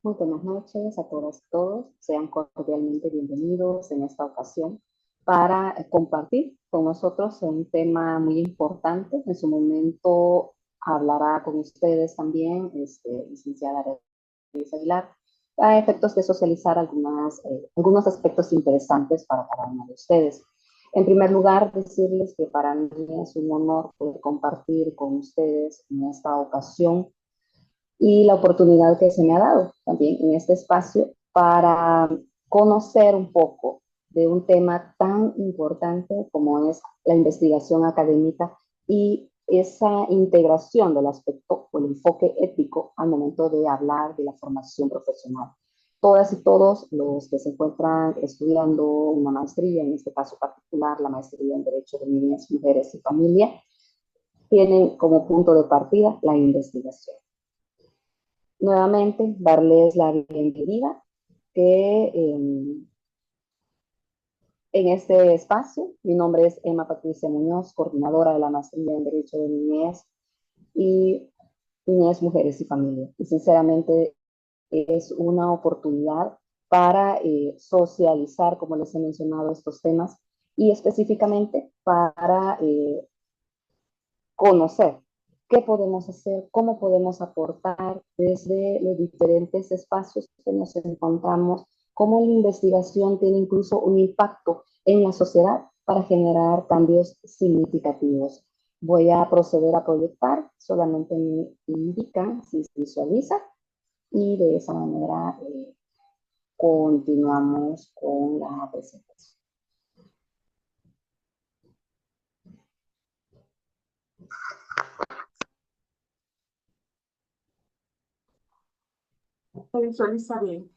Muy buenas noches a todas y todos. Sean cordialmente bienvenidos en esta ocasión para compartir con nosotros un tema muy importante. En su momento hablará con ustedes también, licenciada Reyes Aguilar, a efectos de socializar algunos aspectos interesantes para cada uno de ustedes. En primer lugar, decirles que para mí es un honor poder compartir con ustedes en esta ocasión y la oportunidad que se me ha dado también en este espacio para conocer un poco de un tema tan importante como es la investigación académica y esa integración del aspecto o el enfoque ético al momento de hablar de la formación profesional. Todas y todos los que se encuentran estudiando una maestría, en este caso particular la maestría en Derecho de Niñas, Mujeres y Familia, tienen como punto de partida la investigación. Nuevamente, darles la bienvenida que en este espacio. Mi nombre es Emma Patricia Muñoz, coordinadora de la maestría en Derecho de Niñez y Niñez, Mujeres y Familia. Y sinceramente es una oportunidad para socializar, como les he mencionado, estos temas y específicamente para conocer qué podemos hacer, cómo podemos aportar desde los diferentes espacios que nos encontramos, cómo la investigación tiene incluso un impacto en la sociedad para generar cambios significativos. Voy a proceder a proyectar, solamente me indican si se visualiza y de esa manera continuamos con la presentación. Se visualiza bien.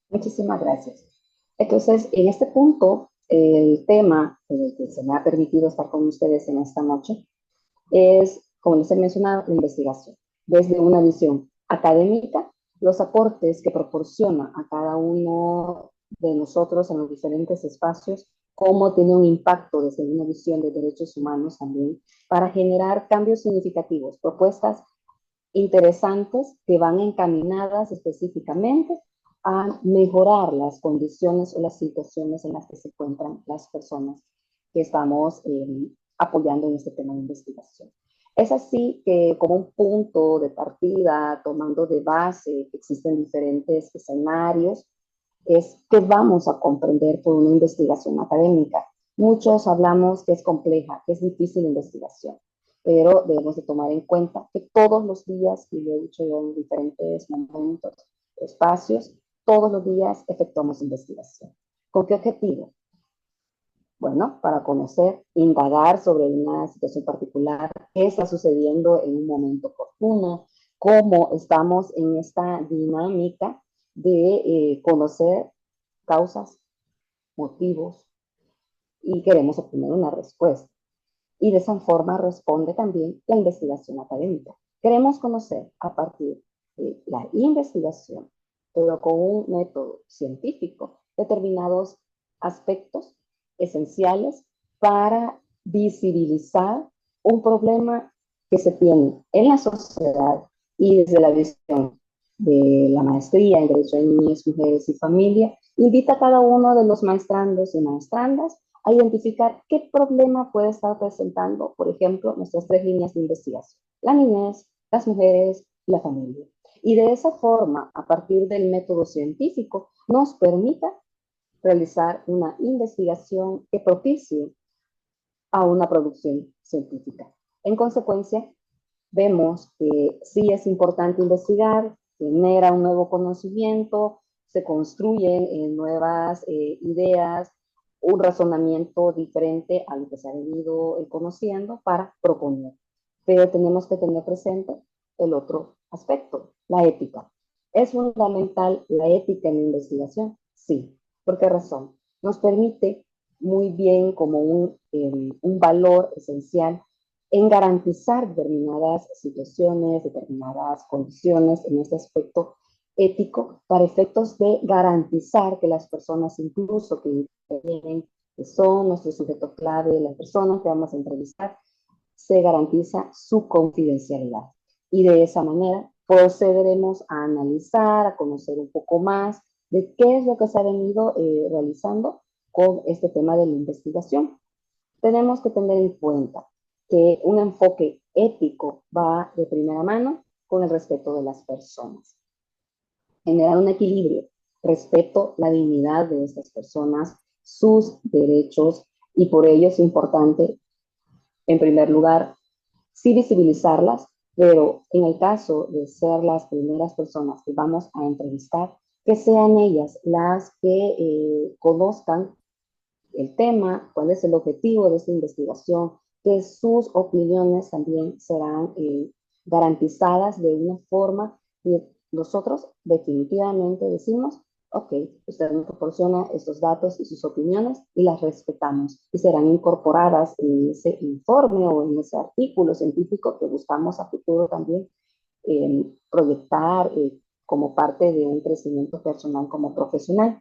Muchísimas gracias. Entonces, en este punto, el tema que se me ha permitido estar con ustedes en esta noche es, como les he mencionado, la investigación. Desde una visión académica, los aportes que proporciona a cada uno de nosotros en los diferentes espacios, cómo tiene un impacto desde una visión de derechos humanos también, para generar cambios significativos, propuestas interesantes que van encaminadas específicamente a mejorar las condiciones o las situaciones en las que se encuentran las personas que estamos apoyando en este tema de investigación. Es así que como un punto de partida, tomando de base que existen diferentes escenarios, es que vamos a comprender por una investigación académica. Muchos hablamos que es compleja, que es difícil la investigación, pero debemos de tomar en cuenta que todos los días, y lo he dicho yo en diferentes momentos, espacios, todos los días efectuamos investigación. ¿Con qué objetivo? Bueno, para conocer, indagar sobre una situación particular, qué está sucediendo en un momento oportuno, cómo estamos en esta dinámica de conocer causas, motivos, y queremos obtener una respuesta. Y de esa forma responde también la investigación académica. Queremos conocer a partir de la investigación, pero con un método científico, determinados aspectos esenciales para visibilizar un problema que se tiene en la sociedad y desde la visión de la maestría en Derecho de Niñas, Mujeres y Familia, invita a cada uno de los maestrandos y maestrandas a identificar qué problema puede estar presentando, por ejemplo, nuestras tres líneas de investigación: la niñez, las mujeres y la familia. Y de esa forma, a partir del método científico, nos permita realizar una investigación que propicie a una producción científica. En consecuencia, vemos que sí es importante investigar, genera un nuevo conocimiento, se construyen nuevas ideas, un razonamiento diferente a lo que se ha venido conociendo para proponer. Pero tenemos que tener presente el otro aspecto, la ética. ¿Es fundamental la ética en la investigación? Sí. ¿Por qué razón? Nos permite muy bien como un valor esencial en garantizar determinadas situaciones, determinadas condiciones en este aspecto ético, para efectos de garantizar que las personas incluso que intervienen, que son nuestros sujetos clave, las personas que vamos a entrevistar, se garantiza su confidencialidad. Y de esa manera procederemos a analizar, a conocer un poco más de qué es lo que se ha venido realizando con este tema de la investigación. Tenemos que tener en cuenta que un enfoque ético va de primera mano con el respeto de las personas. Generar un equilibrio, respeto la dignidad de estas personas, sus derechos, y por ello es importante, en primer lugar, sí visibilizarlas, pero en el caso de ser las primeras personas que vamos a entrevistar, que sean ellas las que conozcan el tema, cuál es el objetivo de esta investigación, que sus opiniones también serán garantizadas de una forma que nosotros definitivamente decimos, ok, usted nos proporciona estos datos y sus opiniones y las respetamos y serán incorporadas en ese informe o en ese artículo científico que buscamos a futuro también proyectar como parte de un crecimiento personal como profesional.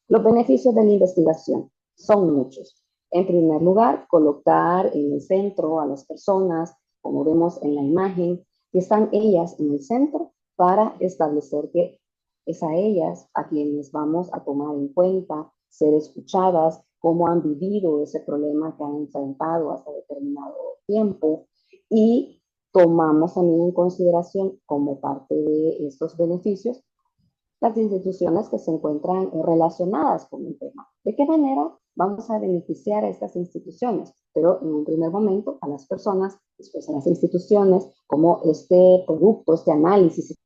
Los beneficios de la investigación son muchos. En primer lugar, colocar en el centro a las personas, como vemos en la imagen, que están ellas en el centro para establecer que es a ellas a quienes vamos a tomar en cuenta, ser escuchadas, cómo han vivido ese problema que han enfrentado hasta determinado tiempo y tomamos también en consideración como parte de estos beneficios las instituciones que se encuentran relacionadas con el tema. ¿De qué manera vamos a beneficiar a estas instituciones? Pero en un primer momento a las personas, después a las instituciones, como este producto, este análisis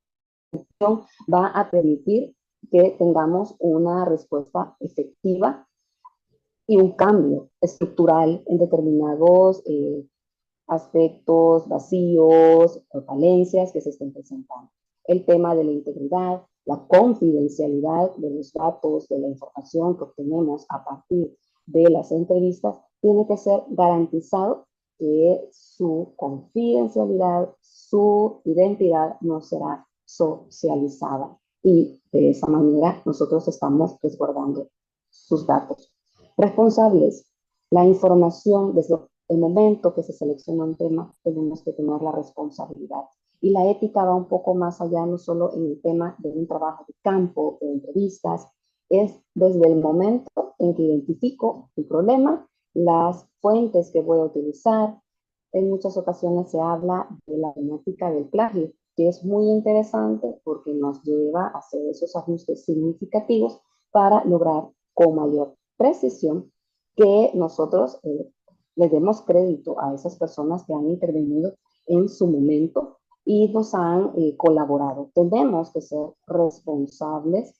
va a permitir que tengamos una respuesta efectiva y un cambio estructural en determinados aspectos, vacíos o falencias que se estén presentando. El tema de la integridad, la confidencialidad de los datos, de la información que obtenemos a partir de las entrevistas, tiene que ser garantizado que su confidencialidad, su identidad no será socializada. Y de esa manera nosotros estamos resguardando sus datos. Responsables, la información desde el momento que se selecciona un tema, tenemos que tener la responsabilidad. Y la ética va un poco más allá, no solo en el tema de un trabajo de campo, de entrevistas, es desde el momento en que identifico el problema, las fuentes que voy a utilizar. En muchas ocasiones se habla de la temática del plagio, que es muy interesante porque nos lleva a hacer esos ajustes significativos para lograr con mayor precisión que nosotros le demos crédito a esas personas que han intervenido en su momento y nos han colaborado. Tenemos que ser responsables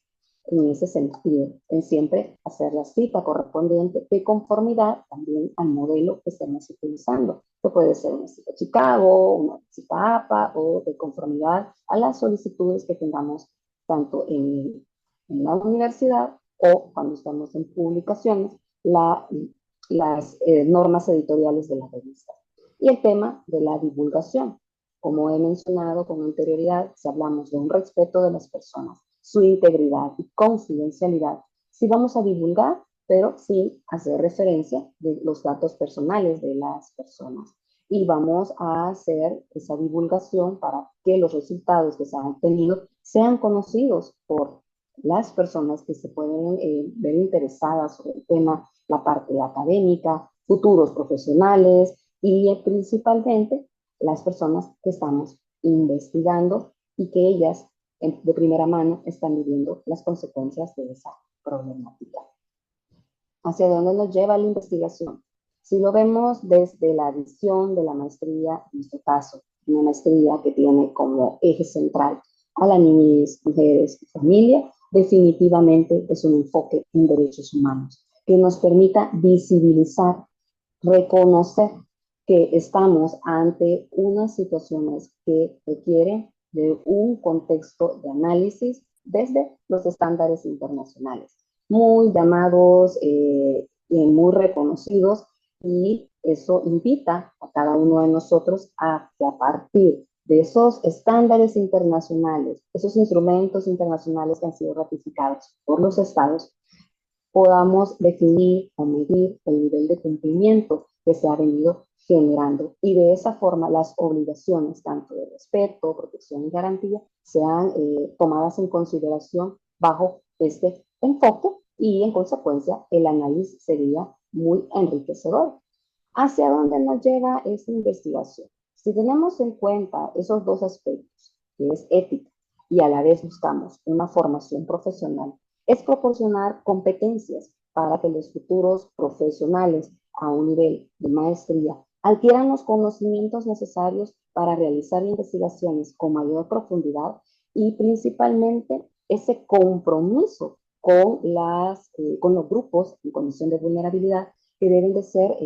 en ese sentido, en siempre hacer la cita correspondiente de conformidad también al modelo que estemos utilizando. Que puede ser una cita Chicago, una cita APA o de conformidad a las solicitudes que tengamos tanto en la universidad o cuando estamos en publicaciones, las normas editoriales de la revista. Y el tema de la divulgación. Como he mencionado con anterioridad, si hablamos de un respeto de las personas, su integridad y confidencialidad, si vamos a divulgar, pero sin hacer referencia de los datos personales de las personas. Y vamos a hacer esa divulgación para que los resultados que se han obtenido sean conocidos por las personas que se pueden ver interesadas sobre el tema, la parte académica, futuros profesionales y principalmente las personas que estamos investigando y que ellas de primera mano están viviendo las consecuencias de esa problemática. ¿Hacia dónde nos lleva la investigación? Si lo vemos desde la visión de la maestría, en este caso, una maestría que tiene como eje central a la niñez, mujeres y familia, definitivamente es un enfoque en derechos humanos que nos permita visibilizar, reconocer que estamos ante unas situaciones que requieren de un contexto de análisis desde los estándares internacionales, muy llamados y muy reconocidos, y eso invita a cada uno de nosotros a que a partir de esos estándares internacionales, esos instrumentos internacionales que han sido ratificados por los estados, podamos definir o medir el nivel de cumplimiento que se ha venido generando. Y de esa forma las obligaciones, tanto de respeto, protección y garantía, sean tomadas en consideración bajo este enfoque y en consecuencia el análisis sería muy enriquecedor. ¿Hacia dónde nos lleva esta investigación? Si tenemos en cuenta esos dos aspectos, que es ética y a la vez buscamos una formación profesional, es proporcionar competencias para que los futuros profesionales a un nivel de maestría adquieran los conocimientos necesarios para realizar investigaciones con mayor profundidad y principalmente ese compromiso con los grupos en condición de vulnerabilidad que deben de ser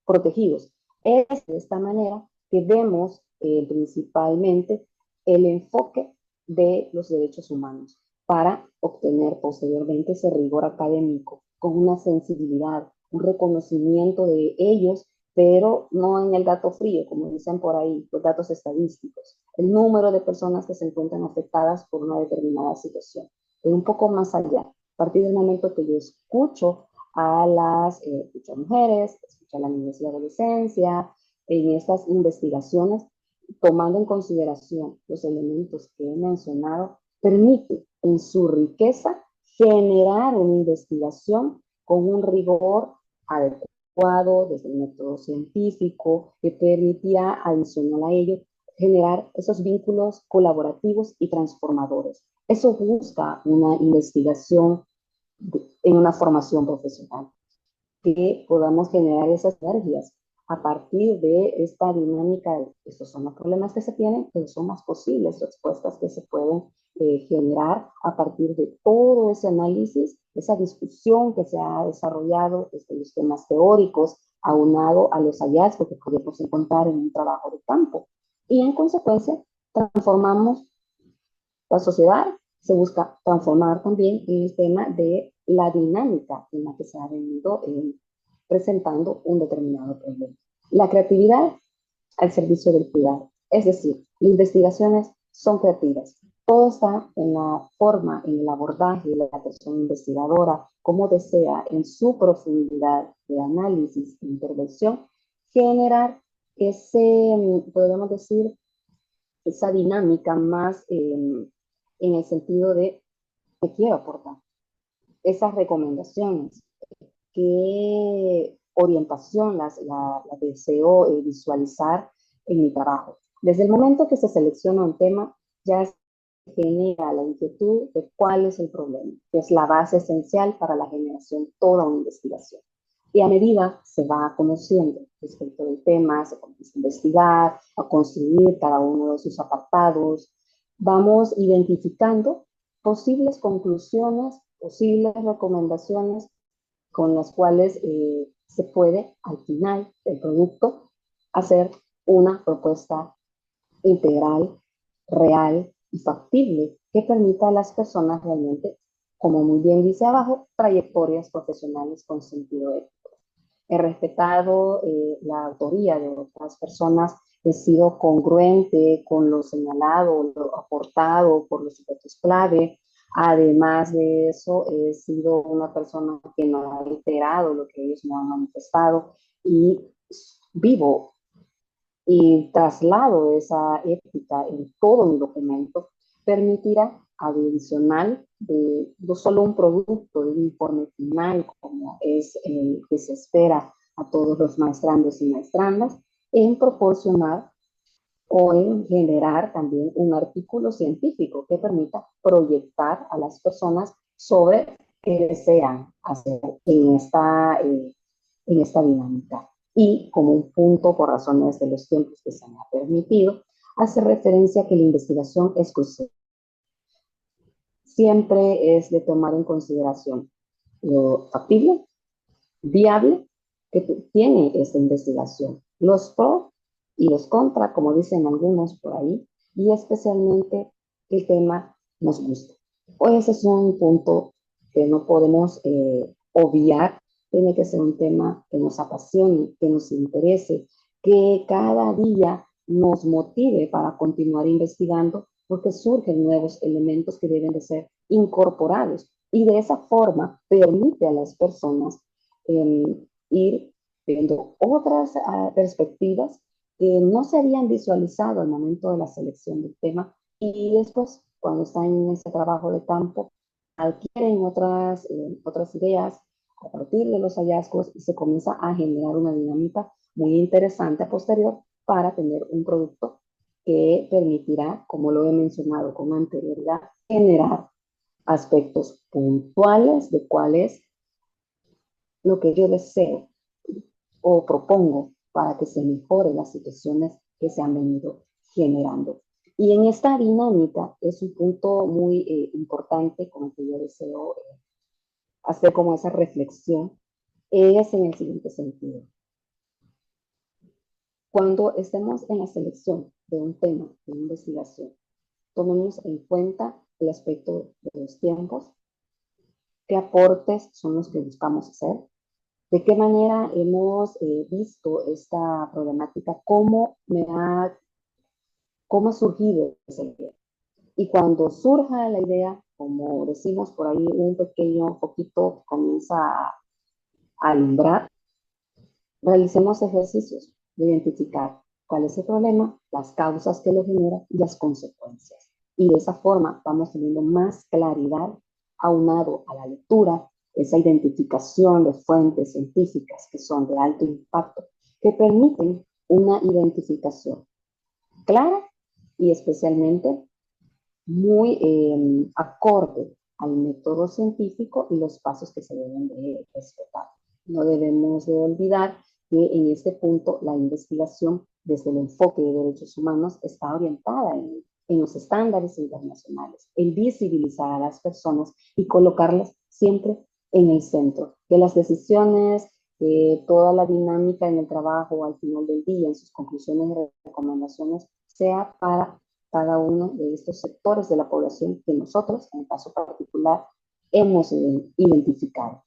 protegidos. Es de esta manera que vemos principalmente el enfoque de los derechos humanos para obtener posteriormente ese rigor académico con una sensibilidad, un reconocimiento de ellos, pero no en el dato frío, como dicen por ahí, los datos estadísticos, el número de personas que se encuentran afectadas por una determinada situación. Es un poco más allá. A partir del momento que yo escucho a las mujeres, escucho a la niñez y adolescencia, en estas investigaciones, tomando en consideración los elementos que he mencionado, permite en su riqueza generar una investigación con un rigor adecuado desde el método científico que permitía, adicional a ello, generar esos vínculos colaborativos y transformadores. Eso busca una investigación en una formación profesional, que podamos generar esas energías a partir de esta dinámica. Estos son los problemas que se tienen, pero son más posibles respuestas que se pueden generar a partir de todo ese análisis, esa discusión que se ha desarrollado desde los temas teóricos, aunado a los hallazgos que podemos encontrar en un trabajo de campo. Y en consecuencia, transformamos la sociedad, se busca transformar también en el tema de la dinámica en la que se ha venido presentando un determinado problema. La creatividad al servicio del cuidado. Es decir, las investigaciones son creativas. Todo está en la forma, en el abordaje de la persona investigadora, cómo desea en su profundidad de análisis e intervención generar ese, podemos decir, esa dinámica más en el sentido de qué quiero aportar, esas recomendaciones, qué orientación las deseo visualizar en mi trabajo. Desde el momento que se selecciona un tema, ya se genera la inquietud de cuál es el problema, que es la base esencial para la generación de toda una investigación. Y a medida se va conociendo respecto del tema, se comienza a investigar, a construir cada uno de sus apartados, vamos identificando posibles conclusiones, posibles recomendaciones con las cuales se puede al final del producto hacer una propuesta integral, real y factible que permita a las personas realmente, como muy bien dice abajo, trayectorias profesionales con sentido ético. He respetado la autoría de otras personas, he sido congruente con lo señalado, lo aportado por los sujetos clave. Además de eso, he sido una persona que no ha alterado lo que ellos me han manifestado y vivo y traslado esa ética en todo mi documento, permitirá adicional de no solo un producto de un informe final, como es el que se espera a todos los maestrandos y maestrandas, en proporcionar o en generar también un artículo científico que permita proyectar a las personas sobre qué desean hacer en esta dinámica. Y como un punto, por razones de los tiempos que se me ha permitido, hace referencia a que la investigación es crucial. Siempre es de tomar en consideración lo factible, viable que tiene esta investigación, los pro y los contra, como dicen algunos por ahí, y especialmente el tema nos gusta. Pues ese es un punto que no podemos obviar, tiene que ser un tema que nos apasione, que nos interese, que cada día nos motive para continuar investigando, porque surgen nuevos elementos que deben de ser incorporados y de esa forma permite a las personas ir viendo otras perspectivas que no se habían visualizado al momento de la selección del tema y después, cuando están en ese trabajo de campo, adquieren otras ideas a partir de los hallazgos y se comienza a generar una dinámica muy interesante a posterior para tener un producto que permitirá, como lo he mencionado con anterioridad, generar aspectos puntuales de cuál es lo que yo deseo o propongo para que se mejoren las situaciones que se han venido generando. Y en esta dinámica es un punto muy importante con el que yo deseo hacer como esa reflexión, es en el siguiente sentido. Cuando estemos en la selección de un tema de investigación, tomemos en cuenta el aspecto de los tiempos, qué aportes son los que buscamos hacer, de qué manera hemos visto esta problemática, cómo ha surgido esa idea. Y cuando surja la idea, como decimos por ahí, un pequeño poquito comienza a alumbrar, realicemos ejercicios de identificar cuál es el problema, las causas que lo generan y las consecuencias. Y de esa forma vamos teniendo más claridad aunado a la lectura, esa identificación de fuentes científicas que son de alto impacto, que permiten una identificación clara y especialmente muy acorde al método científico y los pasos que se deben de respetar. No debemos de olvidar que en este punto la investigación desde el enfoque de derechos humanos está orientada en los estándares internacionales, en visibilizar a las personas y colocarlas siempre en el centro, que las decisiones, toda la dinámica en el trabajo al final del día, en sus conclusiones y recomendaciones, sea para cada uno de estos sectores de la población que nosotros, en el caso particular, hemos identificado.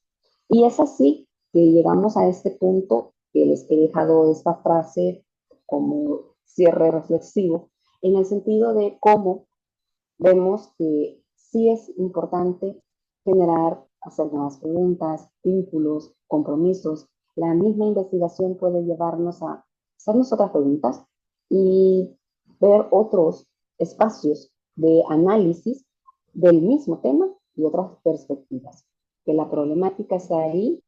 Y es así que llegamos a este punto que les he dejado esta frase como cierre reflexivo, en el sentido de cómo vemos que sí es importante generar, hacer nuevas preguntas, vínculos, compromisos. La misma investigación puede llevarnos a hacernos otras preguntas y ver otros espacios de análisis del mismo tema y otras perspectivas. Que la problemática está ahí,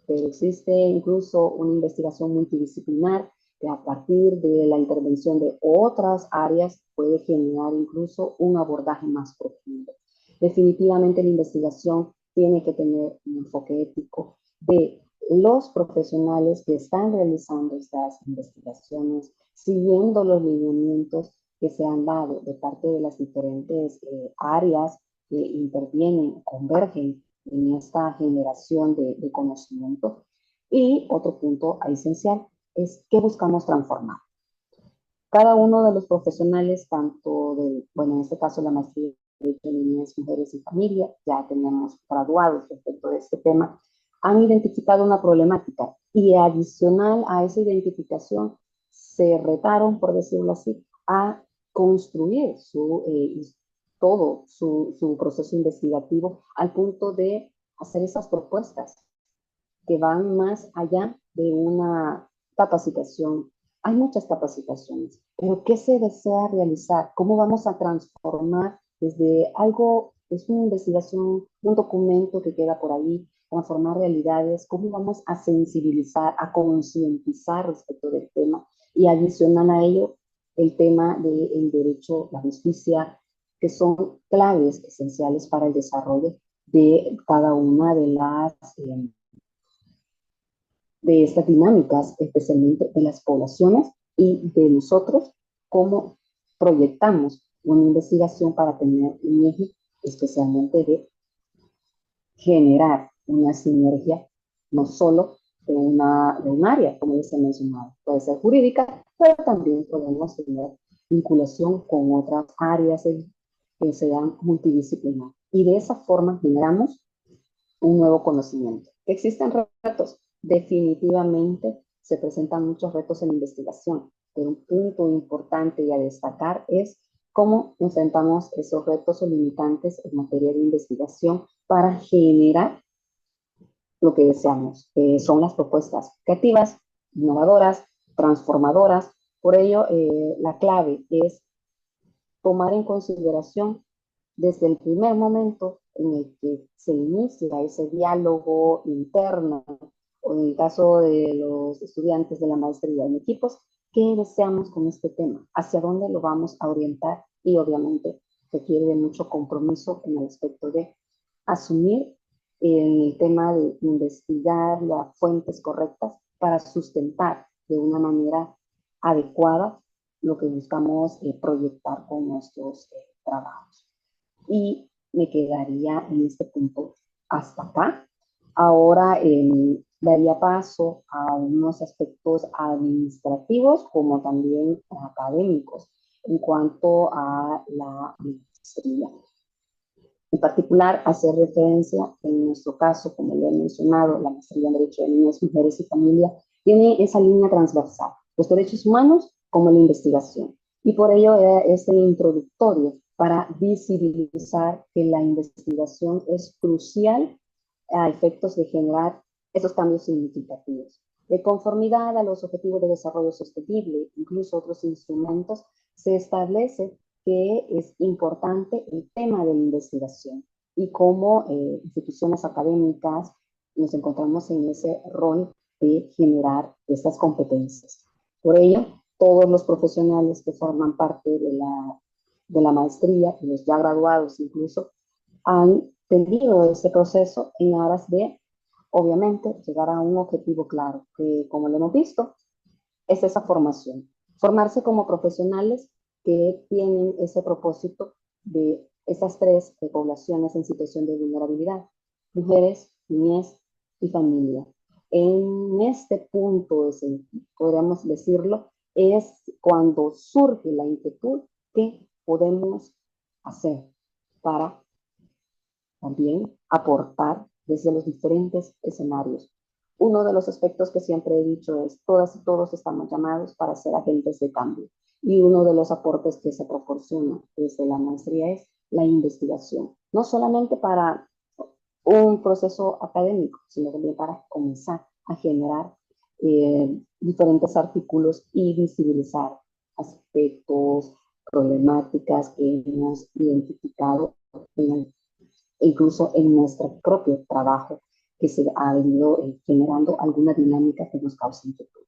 pero existe incluso una investigación multidisciplinar que a partir de la intervención de otras áreas puede generar incluso un abordaje más profundo. Definitivamente la investigación tiene que tener un enfoque ético de los profesionales que están realizando estas investigaciones, siguiendo los lineamientos que se han dado de parte de las diferentes áreas que intervienen, convergen en esta generación de conocimiento. Y otro punto esencial es qué buscamos transformar. Cada uno de los profesionales, tanto de, bueno, en este caso la maestría de niñez, mujeres y familia, ya tenemos graduados respecto de este tema, han identificado una problemática y adicional a esa identificación se retaron, por decirlo así, a construir todo su proceso investigativo al punto de hacer esas propuestas que van más allá de una capacitación. Hay muchas capacitaciones, pero ¿qué se desea realizar? ¿Cómo vamos a transformar desde algo, es una investigación, un documento que queda por ahí, transformar realidades? ¿Cómo vamos a sensibilizar, a concientizar respecto del tema? Y adicional a ello, el tema del derecho, la justicia, que son claves esenciales para el desarrollo de cada una de estas dinámicas, especialmente de las poblaciones y de nosotros, cómo proyectamos una investigación para tener un eje especialmente de generar una sinergia, no solo de un área, como les he mencionado, puede ser jurídica, pero también podemos tener vinculación con otras áreas que sean multidisciplinar. Y de esa forma generamos un nuevo conocimiento. ¿Existen retos? Definitivamente se presentan muchos retos en investigación, pero un punto importante y a destacar es cómo enfrentamos esos retos o limitantes en materia de investigación para generar lo que deseamos, que son las propuestas creativas, innovadoras, transformadoras. Por ello, la clave es tomar en consideración desde el primer momento en el que se inicia ese diálogo interno, o en el caso de los estudiantes de la maestría en equipos, qué deseamos con este tema, hacia dónde lo vamos a orientar y obviamente requiere de mucho compromiso en el aspecto de asumir el tema de investigar las fuentes correctas para sustentar de una manera adecuada lo que buscamos proyectar con nuestros trabajos. Y me quedaría en este punto hasta acá. Ahora daría paso a unos aspectos administrativos como también académicos en cuanto a la maestría. En particular, hacer referencia, en nuestro caso, como lo he mencionado, la maestría en Derecho de Niñas, Mujeres y Familia, tiene esa línea transversal, los derechos humanos como la investigación. Y por ello es el introductorio para visibilizar que la investigación es crucial a efectos de generar esos cambios significativos. De conformidad a los objetivos de desarrollo sostenible, incluso otros instrumentos, se establece que es importante el tema de la investigación y como instituciones académicas nos encontramos en ese rol de generar estas competencias. Por ello, todos los profesionales que forman parte de la maestría, y los ya graduados incluso, han tenido ese proceso en aras de, obviamente, llegar a un objetivo claro, que como lo hemos visto, es esa formación. Formarse como profesionales que tienen ese propósito de esas tres poblaciones en situación de vulnerabilidad, mujeres, niñez y familia. En este punto, podríamos decirlo, es cuando surge la inquietud que podemos hacer para también aportar desde los diferentes escenarios. Uno de los aspectos que siempre he dicho es, todas y todos estamos llamados para ser agentes de cambio. Y uno de los aportes que se proporciona desde la maestría es la investigación. No solamente para un proceso académico, sino también para comenzar a generar diferentes artículos y visibilizar aspectos, problemáticas que hemos identificado en el incluso en nuestro propio trabajo, que se ha venido generando alguna dinámica que nos causa inquietud.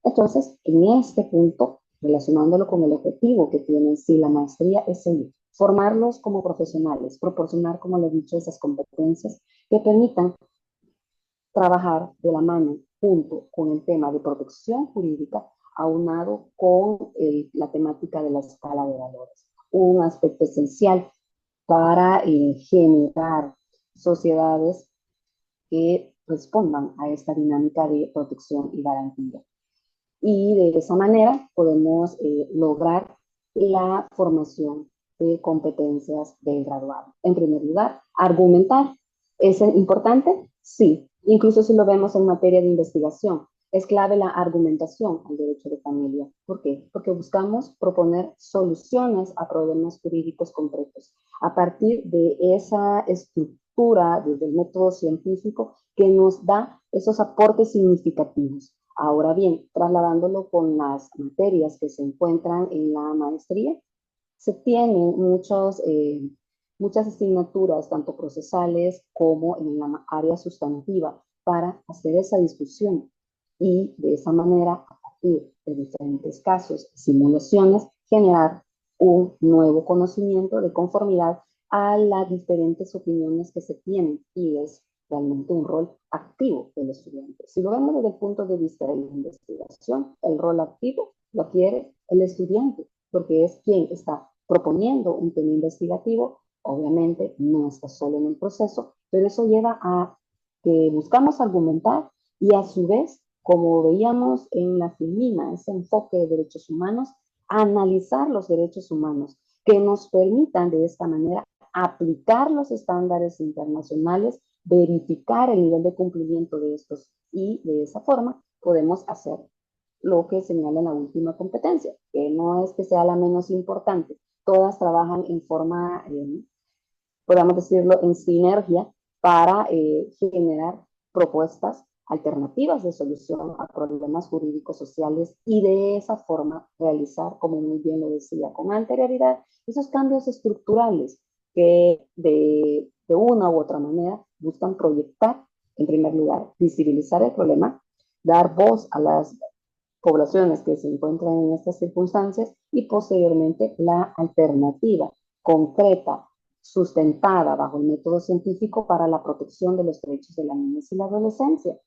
Entonces, en este punto, relacionándolo con el objetivo que tiene en sí la maestría, es seguir, formarlos como profesionales, proporcionar, como lo he dicho, esas competencias que permitan trabajar de la mano junto con el tema de protección jurídica, aunado con la temática de la escala de valores. Un aspecto esencial para generar sociedades que respondan a esta dinámica de protección y garantía. Y de esa manera podemos lograr la formación de competencias del graduado. En primer lugar, argumentar. ¿Es importante? Sí. Incluso si lo vemos en materia de investigación, es clave la argumentación al derecho de familia. ¿Por qué? Porque buscamos proponer soluciones a problemas jurídicos concretos a partir de esa estructura desde el método científico que nos da esos aportes significativos. Ahora bien, trasladándolo con las materias que se encuentran en la maestría, se tienen muchas asignaturas, tanto procesales como en la área sustantiva, para hacer esa discusión y de esa manera, a partir de diferentes casos, simulaciones, generar un nuevo conocimiento de conformidad a las diferentes opiniones que se tienen y es realmente un rol activo del estudiante. Si lo vemos desde el punto de vista de la investigación, el rol activo lo adquiere el estudiante, porque es quien está proponiendo un tema investigativo, obviamente no está solo en el proceso, pero eso lleva a que buscamos argumentar y a su vez, como veíamos en la FIMINA, ese enfoque de derechos humanos, analizar los derechos humanos que nos permitan de esta manera aplicar los estándares internacionales, verificar el nivel de cumplimiento de estos y de esa forma podemos hacer lo que señala la última competencia, que no es que sea la menos importante, todas trabajan en forma, podemos decirlo, en sinergia para generar propuestas alternativas de solución a problemas jurídicos sociales y de esa forma realizar, como muy bien lo decía con anterioridad, esos cambios estructurales que de una u otra manera buscan proyectar, en primer lugar, visibilizar el problema, dar voz a las poblaciones que se encuentran en estas circunstancias y posteriormente la alternativa concreta, sustentada bajo el método científico para la protección de los derechos de la niñez y la adolescencia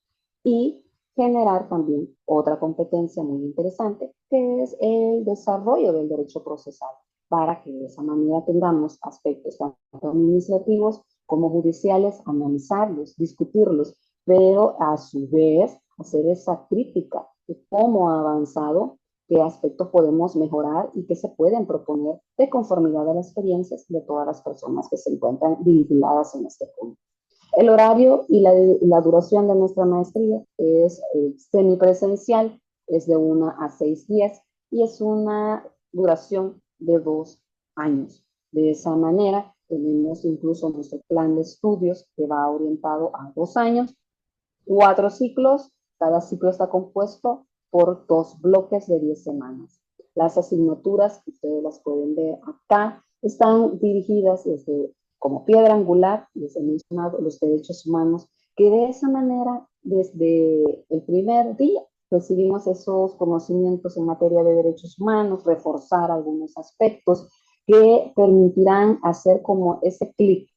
y generar también otra competencia muy interesante que es el desarrollo del derecho procesal para que de esa manera tengamos aspectos tanto administrativos como judiciales, analizarlos, discutirlos, pero a su vez hacer esa crítica de cómo ha avanzado, qué aspectos podemos mejorar y qué se pueden proponer de conformidad a las experiencias de todas las personas que se encuentran vinculadas en este punto. El horario y la duración de nuestra maestría es semipresencial, es de 1 a 6 días y es una duración de 2 años. De esa manera, tenemos incluso nuestro plan de estudios que va orientado a 2 años, 4 ciclos, cada ciclo está compuesto por 2 bloques de 10 semanas. Las asignaturas, que ustedes las pueden ver acá, están dirigidas desde como piedra angular, les he mencionado los derechos humanos, que de esa manera, desde el primer día, recibimos esos conocimientos en materia de derechos humanos, reforzar algunos aspectos que permitirán hacer como ese clic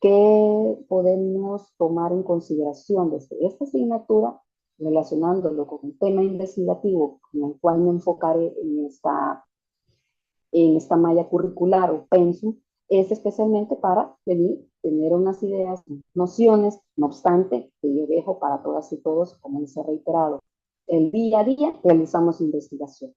que podemos tomar en consideración desde esta asignatura, relacionándolo con un tema investigativo en el cual me enfocaré en esta malla curricular o pensum, es especialmente para tener unas ideas, nociones, no obstante, que yo dejo para todas y todos, como les he reiterado, el día a día realizamos investigación.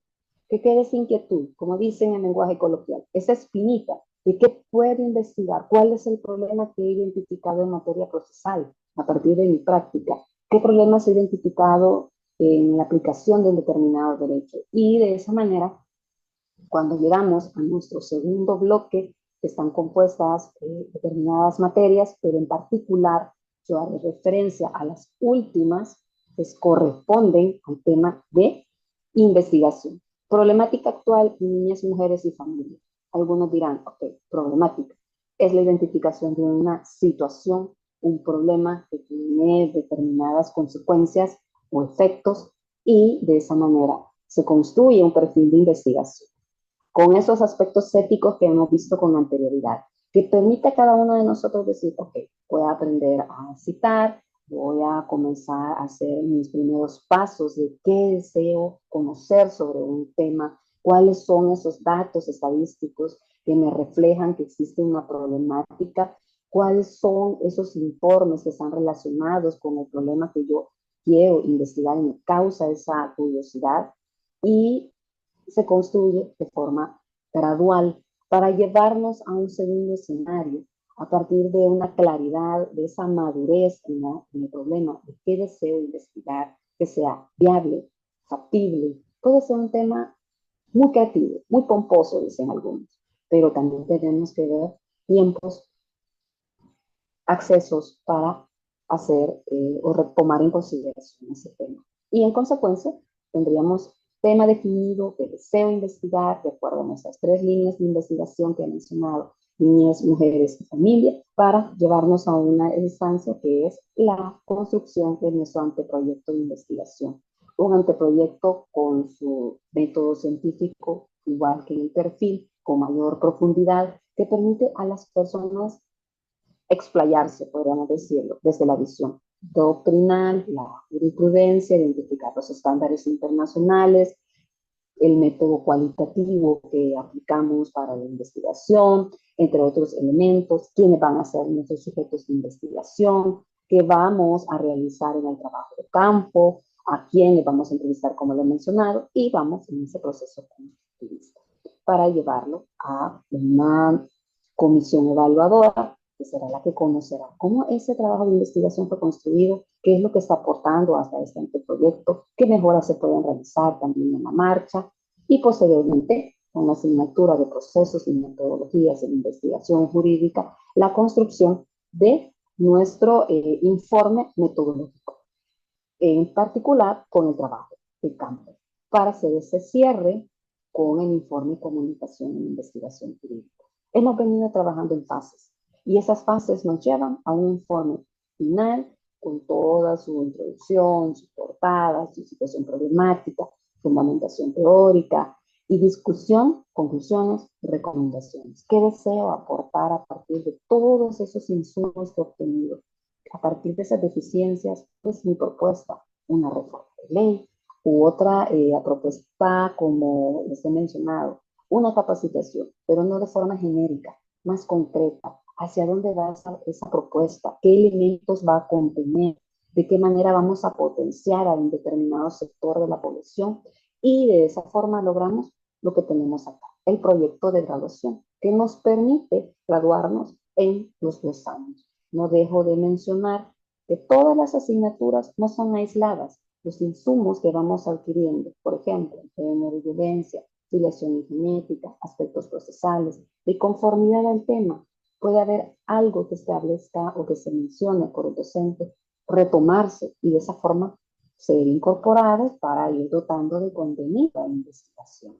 Que quede esa inquietud, como dicen en lenguaje coloquial, esa espinita de qué puedo investigar, cuál es el problema que he identificado en materia procesal a partir de mi práctica, qué problemas he identificado en la aplicación de un determinado derecho. Y de esa manera, cuando llegamos a nuestro segundo bloque, están compuestas determinadas materias, pero en particular yo haré referencia a las últimas que corresponden al tema de investigación. Problemática actual en niñas, mujeres y familias. Algunos dirán, ok, problemática es la identificación de una situación, un problema que tiene determinadas consecuencias o efectos y de esa manera se construye un perfil de investigación con esos aspectos éticos que hemos visto con anterioridad, que permite a cada uno de nosotros decir, ok, voy a aprender a citar, voy a comenzar a hacer mis primeros pasos de qué deseo conocer sobre un tema, cuáles son esos datos estadísticos que me reflejan que existe una problemática, cuáles son esos informes que están relacionados con el problema que yo quiero investigar y me causa esa curiosidad y se construye de forma gradual para llevarnos a un segundo escenario a partir de una claridad, de esa madurez en el problema, de qué deseo investigar, que sea viable, factible. Puede ser un tema muy creativo, muy pomposo, dicen algunos, pero también tenemos que ver tiempos, accesos para hacer o tomar en consideración ese tema. Y en consecuencia, tendríamos tema definido que deseo investigar de acuerdo a nuestras 3 líneas de investigación que he mencionado, niñez, mujeres y familia, para llevarnos a una instancia que es la construcción de nuestro anteproyecto de investigación. Un anteproyecto con su método científico, igual que el perfil, con mayor profundidad, que permite a las personas explayarse, podríamos decirlo, desde la visión doctrinal, la jurisprudencia, identificar los estándares internacionales, el método cualitativo que aplicamos para la investigación, entre otros elementos, quiénes van a ser nuestros sujetos de investigación, qué vamos a realizar en el trabajo de campo, a quiénes vamos a entrevistar, como lo he mencionado, y vamos en ese proceso constructivista para llevarlo a una comisión evaluadora que será la que conocerá cómo ese trabajo de investigación fue construido, qué es lo que está aportando hasta este proyecto, qué mejoras se pueden realizar también en la marcha y posteriormente con la asignatura de procesos y metodologías de investigación jurídica, la construcción de nuestro informe metodológico. en particular con el trabajo de campo, para hacer ese cierre con el informe Comunicación e Investigación Jurídica. Hemos venido trabajando en fases y esas fases nos llevan a un informe final con toda su introducción, su portada, su situación problemática, fundamentación teórica y discusión, conclusiones y recomendaciones. ¿Qué deseo aportar a partir de todos esos insumos que he obtenido? A partir de esas deficiencias, pues mi propuesta, una reforma de ley u otra propuesta, como les he mencionado, una capacitación, pero no de forma genérica, más concreta, hacia dónde va esa propuesta, qué elementos va a contener, de qué manera vamos a potenciar a un determinado sector de la población y de esa forma logramos lo que tenemos acá, el proyecto de graduación, que nos permite graduarnos en los 2 años. No dejo de mencionar que todas las asignaturas no son aisladas. Los insumos que vamos adquiriendo, por ejemplo, de violencia, filiación genética, aspectos procesales, de conformidad al tema, puede haber algo que establezca o que se mencione por el docente, retomarse y de esa forma ser incorporado para ir dotando de contenido a la investigación.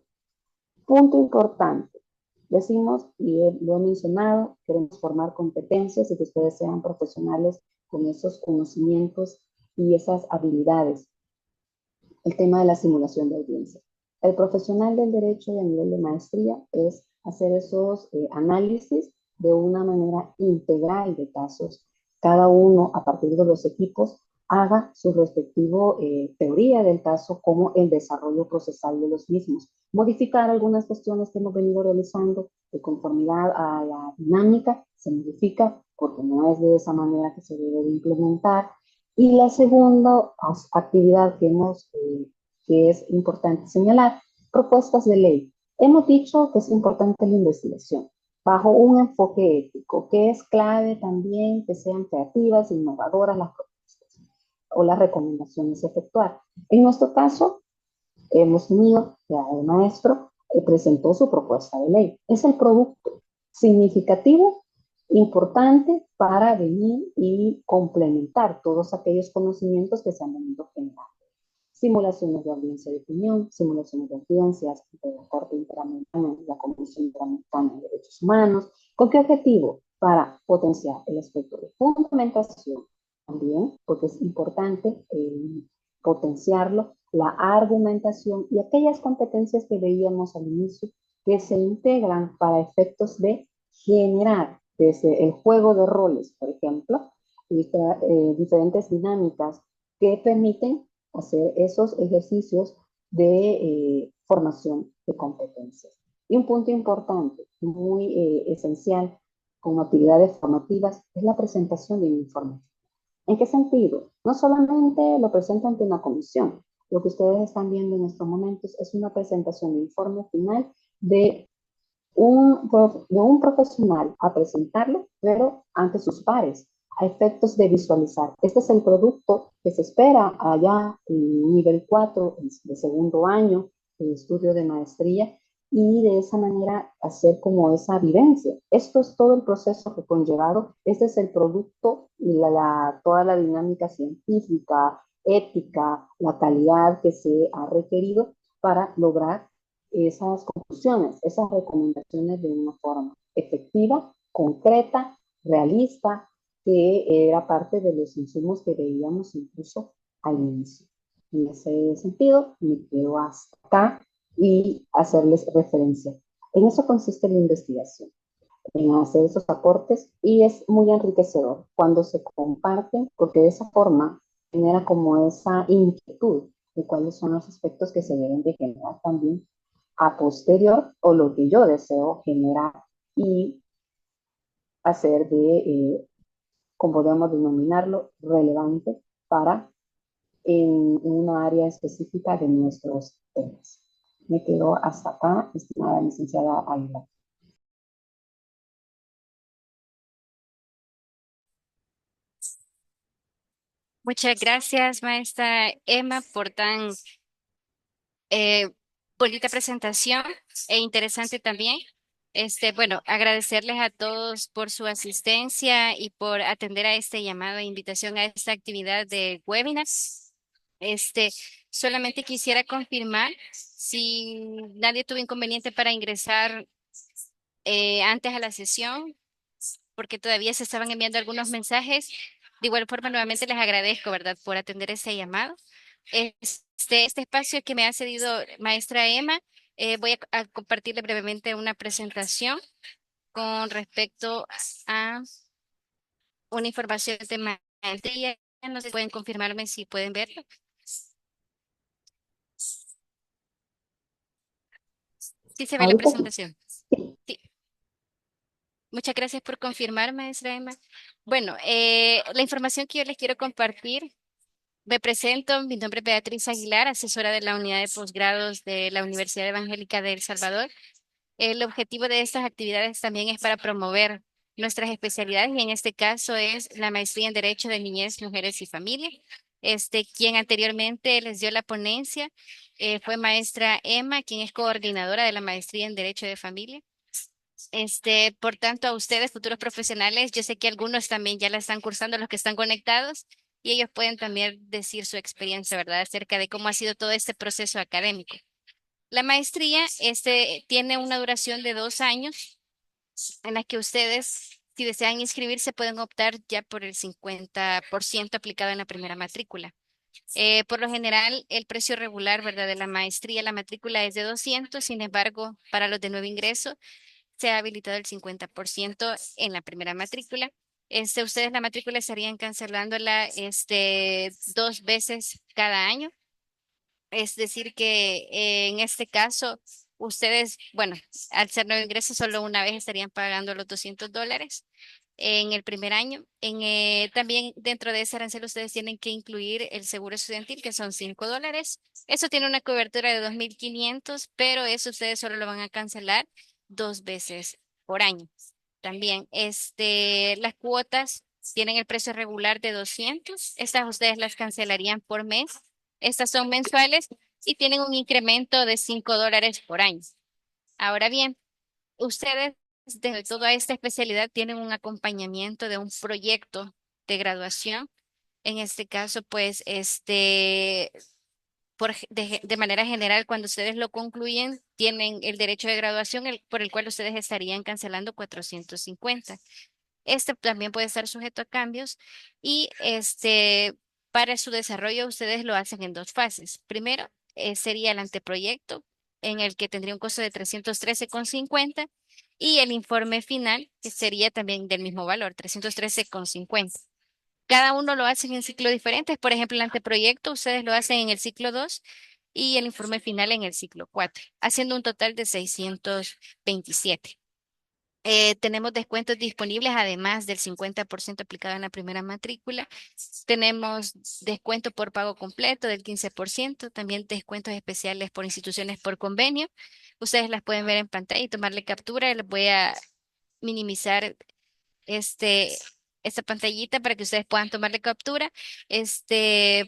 Punto importante. Decimos, y lo he mencionado, queremos formar competencias y que ustedes sean profesionales con esos conocimientos y esas habilidades. El tema de la simulación de audiencia. El profesional del derecho y a nivel de maestría es hacer esos análisis de una manera integral de casos. Cada uno, a partir de los equipos, haga su respectivo teoría del caso como el desarrollo procesal de los mismos. Modificar algunas cuestiones que hemos venido realizando de conformidad a la dinámica, se modifica porque no es de esa manera que se debe de implementar. Y la segunda actividad que es importante señalar, propuestas de ley. Hemos dicho que es importante la investigación bajo un enfoque ético, que es clave también que sean creativas, innovadoras las propuestas o las recomendaciones a efectuar. En nuestro caso, hemos tenido, ya el maestro presentó su propuesta de ley. Es el producto significativo, importante para venir y complementar todos aquellos conocimientos que se han venido generando. Simulaciones de audiencia de opinión, simulaciones de audiencias de la Corte Interamericana y la Comisión Interamericana de Derechos Humanos. ¿Con qué objetivo? Para potenciar el aspecto de fundamentación también, porque es importante potenciarlo, la argumentación y aquellas competencias que veíamos al inicio que se integran para efectos de generar desde el juego de roles, por ejemplo, diferentes dinámicas que permiten hacer esos ejercicios de formación de competencias. Y un punto importante, muy esencial, con actividades formativas, es la presentación de un informe. ¿En qué sentido? No solamente lo presenta ante una comisión, lo que ustedes están viendo en estos momentos es una presentación de informe final de un profesional a presentarlo, pero ante sus pares, a efectos de visualizar. Este es el producto que se espera allá en nivel 4 de segundo año de estudio de maestría y de esa manera hacer como esa vivencia. Esto es todo el proceso que conllevado. Este es el producto y toda la dinámica científica, ética, la calidad que se ha requerido para lograr esas conclusiones, esas recomendaciones de una forma efectiva, concreta, realista, que era parte de los insumos que veíamos incluso al inicio. En ese sentido, me quedo hasta acá y hacerles referencia. En eso consiste la investigación, en hacer esos aportes y es muy enriquecedor cuando se comparten, porque de esa forma genera como esa inquietud de cuáles son los aspectos que se deben de generar también a posterior o lo que yo deseo generar y hacer de, como podemos denominarlo, relevante para en una área específica de nuestros temas. Me quedo hasta acá, estimada licenciada Aguilar. Muchas gracias, maestra Emma, por tan eh, bonita presentación e interesante también. Bueno, agradecerles a todos por su asistencia y por atender a este llamado e invitación a esta actividad de webinar. Este, solamente quisiera confirmar si nadie tuvo inconveniente para ingresar antes a la sesión, porque todavía se estaban enviando algunos mensajes. De igual forma, nuevamente les agradezco, ¿verdad?, por atender ese llamado. Este espacio que me ha cedido maestra Emma, voy a compartirle brevemente una presentación con respecto a una información de maestría. No sé si pueden confirmarme si pueden verlo. Sí se ve la Ahorita sí. presentación. Sí. Muchas gracias por confirmar, maestra Emma. Bueno, la información que yo les quiero compartir, me presento, mi nombre es Beatriz Aguilar, asesora de la unidad de posgrados de la Universidad Evangélica de El Salvador. El objetivo de estas actividades también es para promover nuestras especialidades y en este caso es la maestría en Derecho de Niñez, Mujeres y Familia. Quien anteriormente les dio la ponencia fue maestra Emma, quien es coordinadora de la maestría en Derecho de Familia. Por tanto, a ustedes, futuros profesionales, yo sé que algunos también ya la están cursando, los que están conectados, y ellos pueden también decir su experiencia, ¿verdad?, acerca de cómo ha sido todo este proceso académico. La maestría, tiene una duración de 2 años, en la que ustedes, si desean inscribirse, pueden optar ya por el 50% aplicado en la primera matrícula. Por lo general, el precio regular, ¿verdad?, de la maestría, la matrícula es de 200. Sin embargo, para los de nuevo ingreso, se ha habilitado el 50% en la primera matrícula. Ustedes la matrícula estarían cancelándola 2 veces cada año. Es decir, que en este caso, ustedes, bueno, al ser nuevo ingreso, solo una vez estarían pagando los $200 en el primer año. También dentro de ese arancel ustedes tienen que incluir el seguro estudiantil, que son $5. Eso tiene una cobertura de 2.500, pero eso ustedes solo lo van a cancelar 2 veces por año. También, las cuotas tienen el precio regular de 200. Estas ustedes las cancelarían por mes. Estas son mensuales y tienen un incremento de $5 por año. Ahora bien, ustedes de toda esta especialidad tienen un acompañamiento de un proyecto de graduación. En este caso, pues, de manera general, cuando ustedes lo concluyen, tienen el derecho de graduación por el cual ustedes estarían cancelando 450. Este también puede estar sujeto a cambios y para su desarrollo ustedes lo hacen en 2 fases. Primero, sería el anteproyecto, en el que tendría un costo de 313,50, y el informe final, que sería también del mismo valor, 313,50. Cada uno lo hacen en ciclos diferentes. Por ejemplo, el anteproyecto ustedes lo hacen en el ciclo 2 y el informe final en el ciclo 4, haciendo un total de 627. Tenemos descuentos disponibles, además del 50% aplicado en la primera matrícula. Tenemos descuento por pago completo del 15%, también descuentos especiales por instituciones por convenio. Ustedes las pueden ver en pantalla y tomarle captura. Les voy a minimizar este, esta pantallita para que ustedes puedan tomarle captura.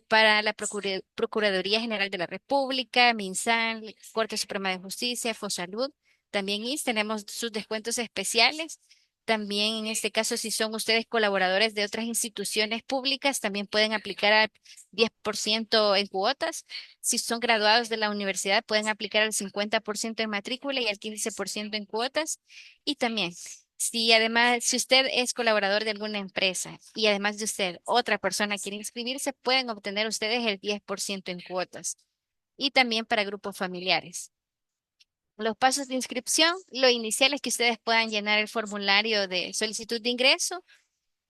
Para la Procuraduría General de la República, MinSal, Corte Suprema de Justicia, Fosalud, también tenemos sus descuentos especiales. También en este caso, si son ustedes colaboradores de otras instituciones públicas, también pueden aplicar al 10% en cuotas. Si son graduados de la universidad, pueden aplicar al 50% en matrícula y al 15% en cuotas. Y también, si usted es colaborador de alguna empresa y además de usted, otra persona quiere inscribirse, pueden obtener ustedes el 10% en cuotas. Y también para grupos familiares. Los pasos de inscripción, lo inicial es que ustedes puedan llenar el formulario de solicitud de ingreso.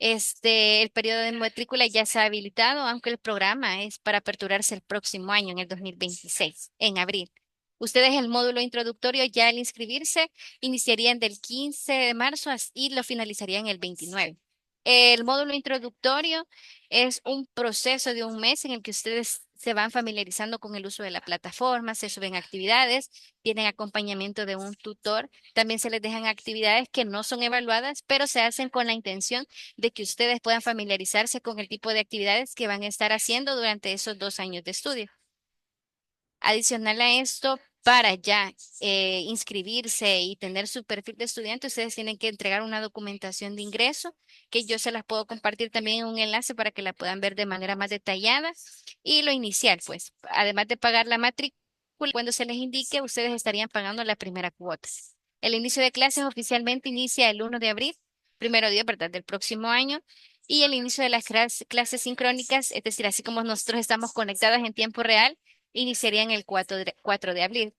El periodo de matrícula ya se ha habilitado, aunque el programa es para aperturarse el próximo año, en el 2026, en abril. Ustedes el módulo introductorio, ya al inscribirse, iniciarían del 15 de marzo y lo finalizarían el 29. El módulo introductorio es un proceso de un mes en el que ustedes se van familiarizando con el uso de la plataforma, se suben actividades, tienen acompañamiento de un tutor. También se les dejan actividades que no son evaluadas, pero se hacen con la intención de que ustedes puedan familiarizarse con el tipo de actividades que van a estar haciendo durante esos 2 años de estudio. Adicional a esto, para ya inscribirse y tener su perfil de estudiante, ustedes tienen que entregar una documentación de ingreso que yo se las puedo compartir también en un enlace para que la puedan ver de manera más detallada. Y lo inicial, pues, además de pagar la matrícula, cuando se les indique, ustedes estarían pagando la primera cuota. El inicio de clases oficialmente inicia el 1 de abril, primero día, ¿verdad?, del próximo año. Y el inicio de las clases sincrónicas, es decir, así como nosotros estamos conectados en tiempo real, iniciarían el 4 de abril.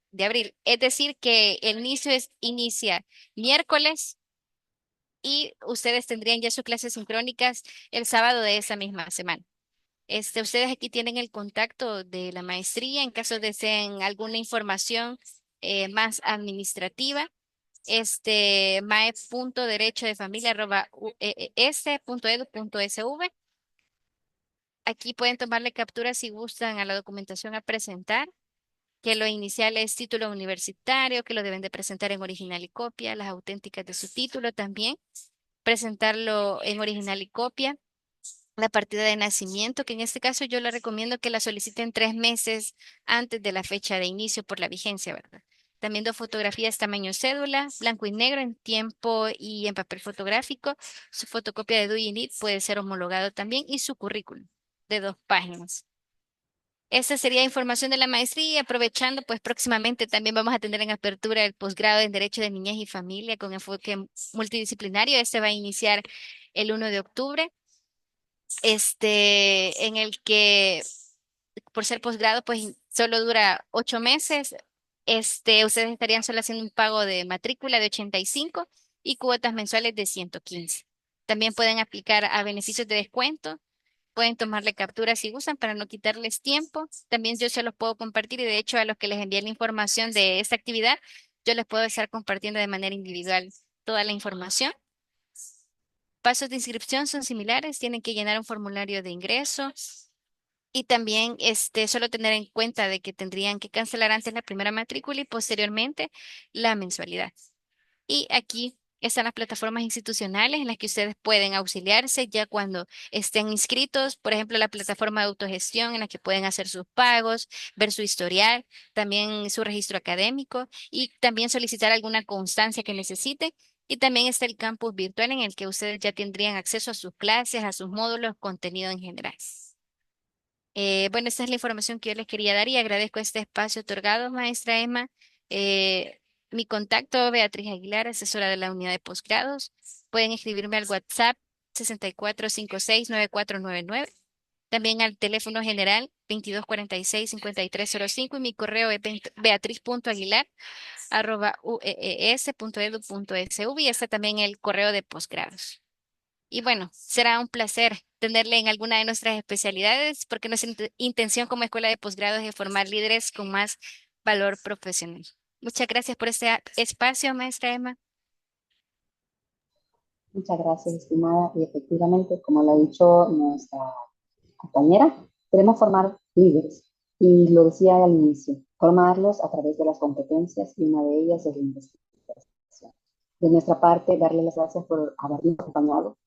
Es decir, que el inicia miércoles y ustedes tendrían ya sus clases sincrónicas el sábado de esa misma semana. Ustedes aquí tienen el contacto de la maestría en caso deseen alguna información más administrativa. mae.derechodefamilia@ues.edu.sv. Aquí pueden tomarle captura si gustan a la documentación a presentar, que lo inicial es título universitario, que lo deben de presentar en original y copia, las auténticas de su título también, presentarlo en original y copia, la partida de nacimiento, que en este caso yo le recomiendo que la soliciten 3 meses antes de la fecha de inicio por la vigencia, ¿verdad? También dos fotografías tamaño cédula, blanco y negro en tiempo y en papel fotográfico. Su fotocopia de DUI y NIT puede ser homologado también y su currículum de 2 páginas. Esa sería información de la maestría. Aprovechando, pues próximamente también vamos a tener en apertura el posgrado en Derecho de Niñez y Familia con enfoque multidisciplinario. Este va a iniciar el 1 de octubre, en el que por ser posgrado, pues solo dura 8 meses. Ustedes estarían solo haciendo un pago de matrícula de 85 y cuotas mensuales de 115. También pueden aplicar a beneficios de descuento. Pueden tomarle captura si gustan para no quitarles tiempo. También yo se los puedo compartir y de hecho a los que les envíe la información de esta actividad, yo les puedo estar compartiendo de manera individual toda la información. Pasos de inscripción son similares, tienen que llenar un formulario de ingreso y también solo tener en cuenta de que tendrían que cancelar antes la primera matrícula y posteriormente la mensualidad. Y aquí están las plataformas institucionales en las que ustedes pueden auxiliarse ya cuando estén inscritos. Por ejemplo, la plataforma de autogestión en la que pueden hacer sus pagos, ver su historial, también su registro académico y también solicitar alguna constancia que necesiten. Y también está el campus virtual en el que ustedes ya tendrían acceso a sus clases, a sus módulos, contenido en general. Bueno, esta es la información que yo les quería dar y agradezco este espacio otorgado, maestra Emma. Eh, Mi contacto, Beatriz Aguilar, asesora de la unidad de posgrados. Pueden escribirme al WhatsApp 64569499. También al teléfono general 2246-5305 y mi correo es beatriz.aguilar@uees.edu.sv y está también el correo de posgrados. Y bueno, será un placer tenerle en alguna de nuestras especialidades, porque nuestra intención como escuela de posgrado es de formar líderes con más valor profesional. Muchas gracias por este espacio, maestra Emma. Muchas gracias, estimada. Y efectivamente, como lo ha dicho nuestra compañera, queremos formar líderes. Y lo decía al inicio, formarlos a través de las competencias y una de ellas es la investigación. De nuestra parte, darle las gracias por habernos acompañado.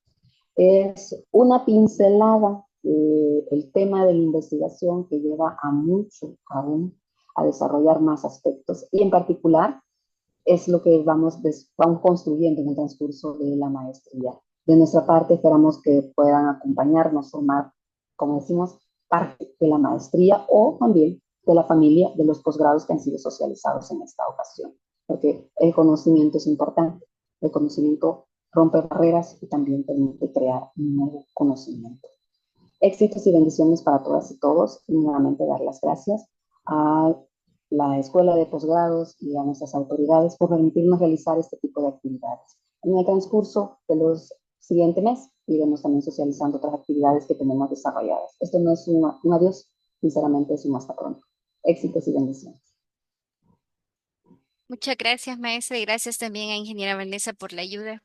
Es una pincelada del tema de la investigación que lleva a mucho aún a desarrollar más aspectos y en particular es lo que vamos construyendo en el transcurso de la maestría. De nuestra parte, esperamos que puedan acompañarnos, formar, como decimos, parte de la maestría o también de la familia de los posgrados que han sido socializados en esta ocasión, porque el conocimiento es importante. El conocimiento rompe barreras y también permite crear un nuevo conocimiento. Éxitos y bendiciones para todas y todos. Y nuevamente dar las gracias a la Escuela de Posgrados y a nuestras autoridades por permitirnos realizar este tipo de actividades. En el transcurso de los siguientes meses iremos también socializando otras actividades que tenemos desarrolladas. Esto no es un adiós, sinceramente es un hasta pronto. Éxitos y bendiciones. Muchas gracias, maestra, y gracias también a ingeniera Vanessa por la ayuda.